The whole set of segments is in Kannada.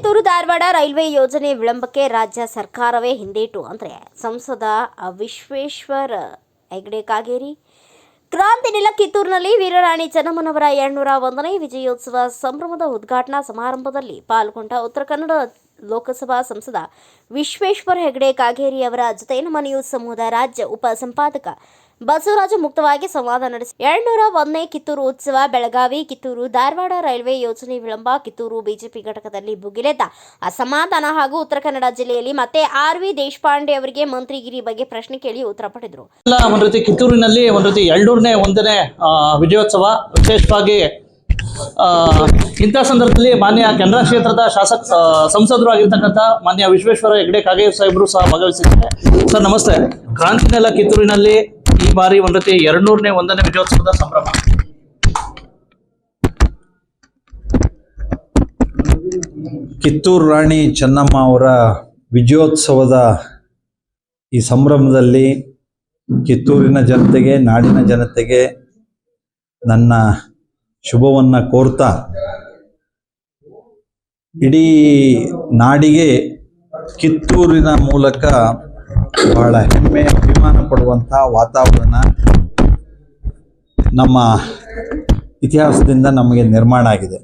ಕಿತ್ತೂರು ಧಾರವಾಡ ರೈಲ್ವೆ ಯೋಜನೆ ವಿಳಂಬಕ್ಕೆ ರಾಜ್ಯ ಸರ್ಕಾರವೇ ಹಿಂದೇಟು ಅಂದರೆ ಸಂಸದ ವಿಶ್ವೇಶ್ವರ ಹೆಗಡೆ ಕಾಗೇರಿ. ಕ್ರಾಂತಿ ನೆಲ ಕಿತ್ತೂರಿನಲ್ಲಿ ವೀರರಾಣಿ ಚೆನ್ನಮ್ಮನವರ 201ನೇ ವಿಜಯೋತ್ಸವ ಸಂಭ್ರಮದ ಉದ್ಘಾಟನಾ ಸಮಾರಂಭದಲ್ಲಿ ಪಾಲ್ಗೊಂಡ ಉತ್ತರ ಕನ್ನಡ ಲೋಕಸಭಾ ಸಂಸದ ವಿಶ್ವೇಶ್ವರ ಹೆಗಡೆ ಕಾಗೇರಿ ಅವರ ಜೊತೆ ನಮ್ಮ ನ್ಯೂಸ್ ಸಮೂಹದ ರಾಜ್ಯ ಉಪ ಸಂಪಾದಕ ಬಸವರಾಜು ಮುಕ್ತವಾಗಿ ಸಂವಾದ ನಡೆಸಿ 201ನೇ ಕಿತ್ತೂರು ಉತ್ಸವ, ಬೆಳಗಾವಿ ಕಿತ್ತೂರು ಧಾರವಾಡ ರೈಲ್ವೆ ಯೋಜನೆ ವಿಳಂಬ, ಕಿತ್ತೂರು ಬಿಜೆಪಿ ಘಟಕದಲ್ಲಿ ಭುಗಿಲೆದ್ದ ಅಸಮಾಧಾನ ಹಾಗೂ ಉತ್ತರ ಕನ್ನಡ ಜಿಲ್ಲೆಯಲ್ಲಿ ಮತ್ತೆ ಆರ್.ವಿ. ದೇಶಪಾಂಡೆ ಅವರಿಗೆ ಮಂತ್ರಿಗಿರಿ ಬಗ್ಗೆ ಪ್ರಶ್ನೆ ಕೇಳಿ ಉತ್ತರ ಪಡೆದರು. ಒಂದು ರೀತಿ ಕಿತ್ತೂರಿನಲ್ಲಿ ಒಂದು ರೀತಿ 201ನೇ ವಿಜಯೋತ್ಸವ ವಿಶೇಷವಾಗಿ ಇಂಥ ಸಂದರ್ಭದಲ್ಲಿ ಮಾನ್ಯ ಕೆನರಾ ಕ್ಷೇತ್ರದ ಸಂಸದರು ಆಗಿರ್ತಕ್ಕಂಥ ಮಾನ್ಯ ವಿಶ್ವೇಶ್ವರ ಹೆಗಡೆ ಕಾಗೇರಿ ಸಾಹೇಬರು ಸಹ ಭಾಗವಹಿಸಿದ್ದಾರೆ. ಸರ್ ನಮಸ್ತೆ. ಕ್ರಾಂತಿ ನೆಲ ಕಿತ್ತೂರಿನಲ್ಲಿ ಈ ಬಾರಿ ಒಂದು ರೀತಿ 201ನೇ ವಿಜಯೋತ್ಸವದ ಸಂಭ್ರಮ. ಕಿತ್ತೂರು ರಾಣಿ ಚೆನ್ನಮ್ಮ ಅವರ ವಿಜಯೋತ್ಸವದ ಈ ಸಂಭ್ರಮದಲ್ಲಿ ಕಿತ್ತೂರಿನ ಜನತೆಗೆ, ನಾಡಿನ ಜನತೆಗೆ ನನ್ನ ಶುಭವನ್ನು ಕೋರ್ತಾ ಇಡೀ ನಾಡಿಗೆ ಕಿತ್ತೂರಿನ ಮೂಲಕ ಬಹಳ ಹೆಮ್ಮೆ, ಅಭಿಮಾನ ಪಡುವಂಥ ವಾತಾವರಣ ನಮ್ಮ ಇತಿಹಾಸದಿಂದ ನಮಗೆ ನಿರ್ಮಾಣ ಆಗಿದೆ.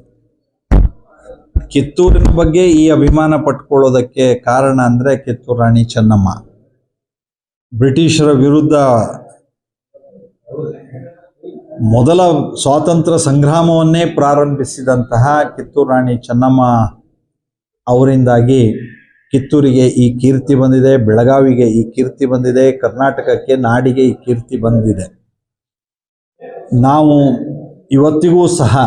ಕಿತ್ತೂರಿನ ಬಗ್ಗೆ ಈ ಅಭಿಮಾನ ಪಟ್ಕೊಳ್ಳೋದಕ್ಕೆ ಕಾರಣ ಅಂದರೆ ಕಿತ್ತೂರು ರಾಣಿ ಚೆನ್ನಮ್ಮ ಬ್ರಿಟಿಷರ ವಿರುದ್ಧ ಮೊದಲ ಸ್ವಾತಂತ್ರ್ಯ ಸಂಗ್ರಾಮವನ್ನೇ ಪ್ರಾರಂಭಿಸಿದಂತಹ ಕಿತ್ತೂರು ರಾಣಿ ಚೆನ್ನಮ್ಮ ಅವರಿಂದಾಗಿ ಕಿತ್ತೂರಿಗೆ ಈ ಕೀರ್ತಿ ಬಂದಿದೆ, ಬೆಳಗಾವಿಗೆ ಈ ಕೀರ್ತಿ ಬಂದಿದೆ, ಕರ್ನಾಟಕಕ್ಕೆ, ನಾಡಿಗೆ ಈ ಕೀರ್ತಿ ಬಂದಿದೆ. ನಾವು ಇವತ್ತಿಗೂ ಸಹ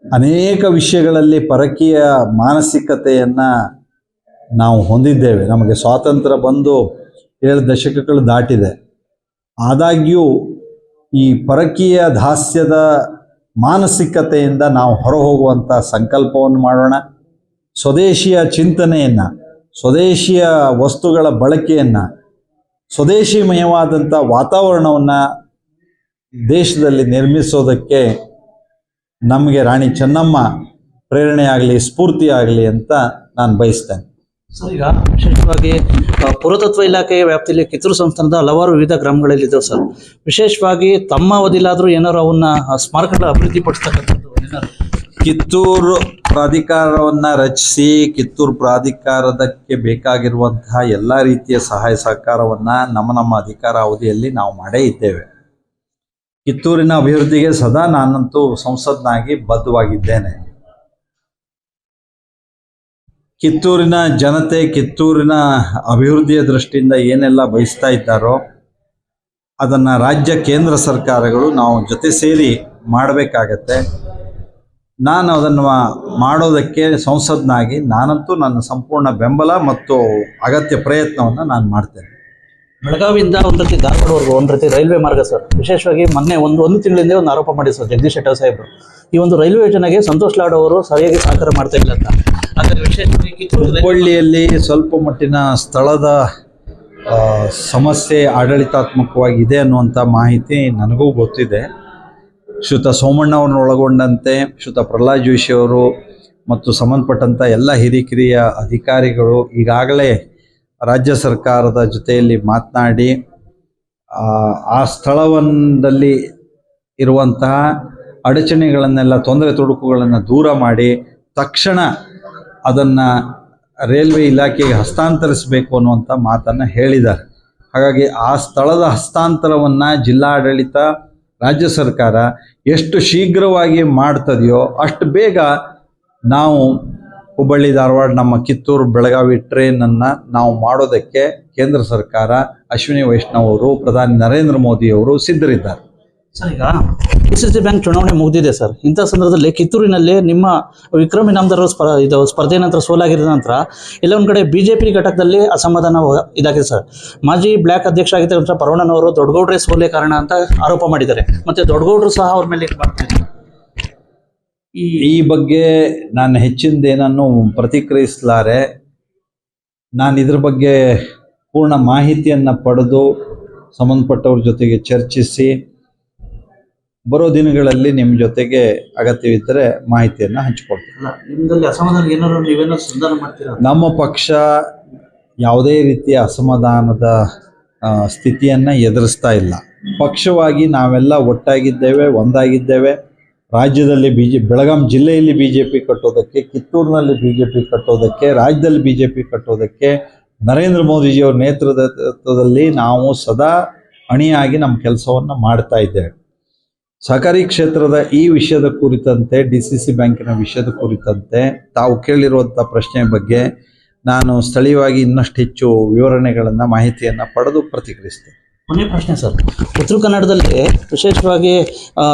ಅನೇಕ ವಿಷಯಗಳಲ್ಲಿ ಪರಕೀಯ ಮಾನಸಿಕತೆಯನ್ನು ನಾವು ಹೊಂದಿದ್ದೇವೆ. ನಮಗೆ ಸ್ವಾತಂತ್ರ್ಯ ಬಂದು 7 ದಶಕಗಳು ದಾಟಿದೆ. ಆದಾಗ್ಯೂ ಈ ಪರಕೀಯ ದಾಸ್ಯದ ಮಾನಸಿಕತೆಯಿಂದ ನಾವು ಹೊರಹೋಗುವಂಥ ಸಂಕಲ್ಪವನ್ನು ಮಾಡೋಣ. ಸ್ವದೇಶಿಯ ಚಿಂತನೆಯನ್ನು, ಸ್ವದೇಶಿಯ ವಸ್ತುಗಳ ಬಳಕೆಯನ್ನು, ಸ್ವದೇಶಿಮಯವಾದಂಥ ವಾತಾವರಣವನ್ನು ದೇಶದಲ್ಲಿ ನಿರ್ಮಿಸೋದಕ್ಕೆ ನಮಗೆ ರಾಣಿ ಚೆನ್ನಮ್ಮ ಪ್ರೇರಣೆಯಾಗಲಿ, ಸ್ಫೂರ್ತಿಯಾಗಲಿ ಅಂತ ನಾನು ಬಯಸ್ತೇನೆ. ಸರ್, ಈಗ ವಿಶೇಷವಾಗಿ ಪುರಾತತ್ವ ಇಲಾಖೆಯ ವ್ಯಾಪ್ತಿಯಲ್ಲಿ ಕಿತ್ತೂರು ಸಂಸ್ಥಾನದ ಹಲವಾರು ವಿವಿಧ ಗ್ರಾಮಗಳಲ್ಲಿದ್ದಾವೆ ಸರ್. ವಿಶೇಷವಾಗಿ ತಮ್ಮ ಅವಧಿಲಾದರೂ ಏನಾರು ಅವನ್ನ ಸ್ಮಾರಕಗಳ ಅಭಿವೃದ್ಧಿ ಪಡಿಸ್ತಕ್ಕಂಥದ್ದು ಏನಾರು? ಕಿತ್ತೂರು ಪ್ರಾಧಿಕಾರವನ್ನು ರಚಿಸಿ ಕಿತ್ತೂರು ಪ್ರಾಧಿಕಾರದಕ್ಕೆ ಬೇಕಾಗಿರುವಂತಹ ಎಲ್ಲ ರೀತಿಯ ಸಹಾಯ ಸಹಕಾರವನ್ನು ನಮ್ಮ ಅಧಿಕಾರ ಅವಧಿಯಲ್ಲಿ ನಾವು ಮಾಡೇ ಇದ್ದೇವೆ. ಕಿತ್ತೂರಿನ ಅಭಿವೃದ್ಧಿಗೆ ಸದಾ ನಾನಂತೂ ಸಂಸದನಾಗಿ ಬದ್ಧವಾಗಿದ್ದೇನೆ. ಕಿತ್ತೂರಿನ ಜನತೆ ಕಿತ್ತೂರಿನ ಅಭಿವೃದ್ಧಿಯ ದೃಷ್ಟಿಯಿಂದ ಏನೆಲ್ಲ ಬಯಸ್ತಾ ಇದ್ದಾರೋ ಅದನ್ನು ರಾಜ್ಯ ಕೇಂದ್ರ ಸರ್ಕಾರಗಳು ನಾವು ಜೊತೆ ಸೇರಿ ಮಾಡಬೇಕಾಗತ್ತೆ. ನಾನು ಅದನ್ನು ಮಾಡೋದಕ್ಕೆ ಸಂಸದನಾಗಿ ನಾನಂತೂ ನನ್ನ ಸಂಪೂರ್ಣ ಬೆಂಬಲ ಮತ್ತು ಅಗತ್ಯ ಪ್ರಯತ್ನವನ್ನು ನಾನು ಮಾಡ್ತೇನೆ. ಬೆಳಗಾವಿಯಿಂದ ಒಂದು ರೀತಿ ಧಾರವಾಡವರೆಗೂ ಒಂದು ರೀತಿ ರೈಲ್ವೆ ಮಾರ್ಗ ಸರ್. ವಿಶೇಷವಾಗಿ ಮೊನ್ನೆ ಒಂದು ತಿಂಗಳಿಂದ ಒಂದು ಆರೋಪ ಮಾಡಿ ಸರ್ ಜಗದೀಶ್ ಶೆಟ್ಟರ್ ಸಾಹೇಬರು ಈ ಒಂದು ರೈಲ್ವೆ ಯೋಜನೆಗೆ ಸಂತೋಷ್ ಲಾಡ್ ಅವರು ಸರಿಯಾಗಿ ಸಹಕಾರ ಮಾಡ್ತಾ ಇಲ್ಲ ಅಂತ. ಆದರೆ ವಿಶೇಷವಾಗಿ ಹುಬ್ಬಳ್ಳಿಯಲ್ಲಿ ಸ್ವಲ್ಪ ಮಟ್ಟಿನ ಸ್ಥಳದ ಸಮಸ್ಯೆ ಆಡಳಿತಾತ್ಮಕವಾಗಿದೆ ಅನ್ನುವಂಥ ಮಾಹಿತಿ ನನಗೂ ಗೊತ್ತಿದೆ. ಶ್ರೀಯುತ ಸೋಮಣ್ಣ ಅವ್ರನ್ನ ಒಳಗೊಂಡಂತೆ ಶ್ರೀಯುತ ಪ್ರಹ್ಲಾದ್ ಜೋಶಿ ಅವರು ಮತ್ತು ಸಂಬಂಧಪಟ್ಟಂಥ ಎಲ್ಲ ಹಿರಿಕಿರಿಯ ಅಧಿಕಾರಿಗಳು ಈಗಾಗಲೇ ರಾಜ್ಯ ಸರ್ಕಾರದ ಜೊತೆಯಲ್ಲಿ ಮಾತನಾಡಿ ಆ ಸ್ಥಳದಲ್ಲಿ ಇರುವಂತಹ ಅಡಚಣೆಗಳನ್ನೆಲ್ಲ, ತೊಂದರೆ ತೊಡಕುಗಳನ್ನು ದೂರ ಮಾಡಿ ತಕ್ಷಣ ಅದನ್ನು ರೈಲ್ವೆ ಇಲಾಖೆಗೆ ಹಸ್ತಾಂತರಿಸಬೇಕು ಅನ್ನುವಂಥ ಮಾತನ್ನು ಹೇಳಿದ್ದಾರೆ. ಹಾಗಾಗಿ ಆ ಸ್ಥಳದ ಹಸ್ತಾಂತರವನ್ನು ಜಿಲ್ಲಾಡಳಿತ, ರಾಜ್ಯ ಸರ್ಕಾರ ಎಷ್ಟು ಶೀಘ್ರವಾಗಿ ಮಾಡ್ತದೆಯೋ ಅಷ್ಟು ಬೇಗ ನಾವು ಹುಬ್ಬಳ್ಳಿ ಧಾರವಾಡ, ನಮ್ಮ ಕಿತ್ತೂರು ಬೆಳಗಾವಿ ಟ್ರೈನನ್ನು ನಾವು ಮಾಡೋದಕ್ಕೆ ಕೇಂದ್ರ ಸರ್ಕಾರ, ಅಶ್ವಿನಿ ವೈಷ್ಣವ್ ಅವರು, ಪ್ರಧಾನಿ ನರೇಂದ್ರ ಮೋದಿ ಅವರು ಸಿದ್ಧರಿದ್ದಾರೆ. ಸರ್, ಈಗ PCC ಬ್ಯಾಂಕ್ ಚುನಾವಣೆ ಮುಗಿದಿದೆ ಸರ್. ಇಂಥ ಸಂದರ್ಭದಲ್ಲಿ ಕಿತ್ತೂರಿನಲ್ಲಿ ನಿಮ್ಮ ವಿಕ್ರಮ್ ಇನಾಮದಾರ್ ಸ್ಪರ್ಧೆ ನಂತರ ಸೋಲಾಗಿದ್ದ ನಂತರ ಎಲ್ಲ ಒಂದು ಕಡೆ ಬಿಜೆಪಿ ಘಟಕದಲ್ಲಿ ಅಸಮಾಧಾನ ಇದಾಗಿದೆ ಸರ್. ಮಾಜಿ ಬ್ಲಾಕ್ ಅಧ್ಯಕ್ಷ ಆಗಿದ್ದಂಥ ಪರವಣ್ಣನವರು ದೊಡ್ಡಗೌಡ್ರೆ ಸೋಲೆ ಕಾರಣ ಅಂತ ಆರೋಪ ಮಾಡಿದ್ದಾರೆ. ಮತ್ತೆ ದೊಡ್ಡಗೌಡರು ಸಹ ಅವ್ರ ಮೇಲೆ ಈ ಬಗ್ಗೆ ನಾನು ಹೆಚ್ಚಿನದೇನನ್ನು ಪ್ರತಿಕ್ರಿಯಿಸಲಾರೆ. ನಾನು ಇದ್ರ ಬಗ್ಗೆ ಪೂರ್ಣ ಮಾಹಿತಿಯನ್ನು ಪಡೆದು ಸಂಬಂಧಪಟ್ಟವ್ರ ಜೊತೆಗೆ ಚರ್ಚಿಸಿ ಬರೋ ದಿನಗಳಲ್ಲಿ ನಿಮ್ಮ ಜೊತೆಗೆ ಅಗತ್ಯವಿದ್ದರೆ ಮಾಹಿತಿಯನ್ನು ಹಂಚಿಕೊಳ್ತೀವಿ. ಅಲ್ಲ, ನಿಮ್ದಲ್ಲಿ ಅಸಮಾಧಾನ ಏನಾದ್ರು ನೀವೇನೋ ಸಂಧಾನ ಮಾಡ್ತೀರಾ? ನಮ್ಮ ಪಕ್ಷ ಯಾವುದೇ ರೀತಿಯ ಅಸಮಾಧಾನದ ಸ್ಥಿತಿಯನ್ನು ಎದುರಿಸ್ತಾ ಇಲ್ಲ. ಪಕ್ಷವಾಗಿ ನಾವೆಲ್ಲ ಒಟ್ಟಾಗಿದ್ದೇವೆ, ಒಂದಾಗಿದ್ದೇವೆ. ರಾಜ್ಯದಲ್ಲಿ ಬೆಳಗಾಂ ಜಿಲ್ಲೆಯಲ್ಲಿ BJP ಕಟ್ಟೋದಕ್ಕೆ, ಕಿತ್ತೂರಿನಲ್ಲಿ BJP ಕಟ್ಟೋದಕ್ಕೆ, ರಾಜ್ಯದಲ್ಲಿ BJP ಕಟ್ಟೋದಕ್ಕೆ ನರೇಂದ್ರ ಮೋದಿಜಿಯವರ ನೇತೃತ್ವದಲ್ಲಿ ನಾವು ಸದಾ ಅಣಿಯಾಗಿ ನಮ್ಮ ಕೆಲಸವನ್ನು ಮಾಡ್ತಾ ಇದ್ದೇವೆ. ಸಹಕಾರಿ ಕ್ಷೇತ್ರದ ಈ ವಿಷಯದ ಕುರಿತಂತೆ, DCC ಬ್ಯಾಂಕಿನ ವಿಷಯದ ಕುರಿತಂತೆ ತಾವು ಕೇಳಿರುವಂಥ ಪ್ರಶ್ನೆ ಬಗ್ಗೆ ನಾನು ಸ್ಥಳೀಯವಾಗಿ ಇನ್ನಷ್ಟು ಹೆಚ್ಚು ವಿವರಣೆಗಳನ್ನು, ಮಾಹಿತಿಯನ್ನು ಪಡೆದು ಪ್ರತಿಕ್ರಿಯಿಸ್ತೇನೆ. ಕೊನೆ ಪ್ರಶ್ನೆ ಸರ್, ಉತ್ತರ ಕನ್ನಡದಲ್ಲಿ ವಿಶೇಷವಾಗಿ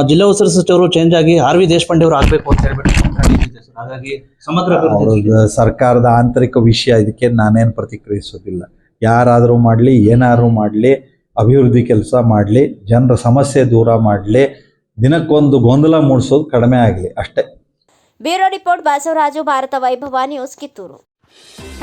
ಜಿಲ್ಲಾ ಉಸ್ತುವಾರಿ ಸಚಿವರು ಚೇಂಜ್ ಆಗಿ RV ದೇಶಪಾಂಡೆ ಅವರು ಆಗಬೇಕು ಅಂತ ಹೇಳ್ಬಿಟ್ಟು ನಡೀತಿದೆ ಸರ್. ಹಾಗಾಗಿ ಸಮಗ್ರ ಅವ್ರದ್ದು ಸರ್ಕಾರದ ಆಂತರಿಕ ವಿಷಯ, ಇದಕ್ಕೆ ನಾನೇನು ಪ್ರತಿಕ್ರಿಯಿಸೋದಿಲ್ಲ. ಯಾರಾದರೂ ಮಾಡಲಿ, ಏನಾದರೂ ಮಾಡಲಿ, ಅಭಿವೃದ್ಧಿ ಕೆಲಸ ಮಾಡಲಿ, ಜನರ ಸಮಸ್ಯೆ ದೂರ ಮಾಡಲಿ, ದಿನಕ್ಕೊಂದು ಗೊಂದಲ ಮೂಡಿಸೋದು ಕಡಿಮೆ ಆಗಲಿ ಅಷ್ಟೇ. ಬ್ಯೂರೋ ರಿಪೋರ್ಟ್ ಬಸವರಾಜು, ಭಾರತ ವೈಭವ news, Kittur.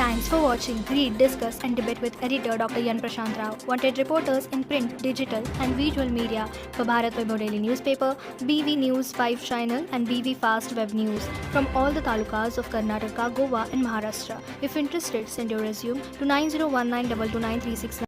Thanks for watching. Read, discuss and debate with editor Dr. Yan Prashant Rao. Wanted reporters in print, digital and visual media for Bharat Vaibhav Daily Newspaper, BV News 5 Channel and BV Fast Web News from all the talukas of Karnataka, Goa and Maharashtra. If interested, send your resume to 9019229369.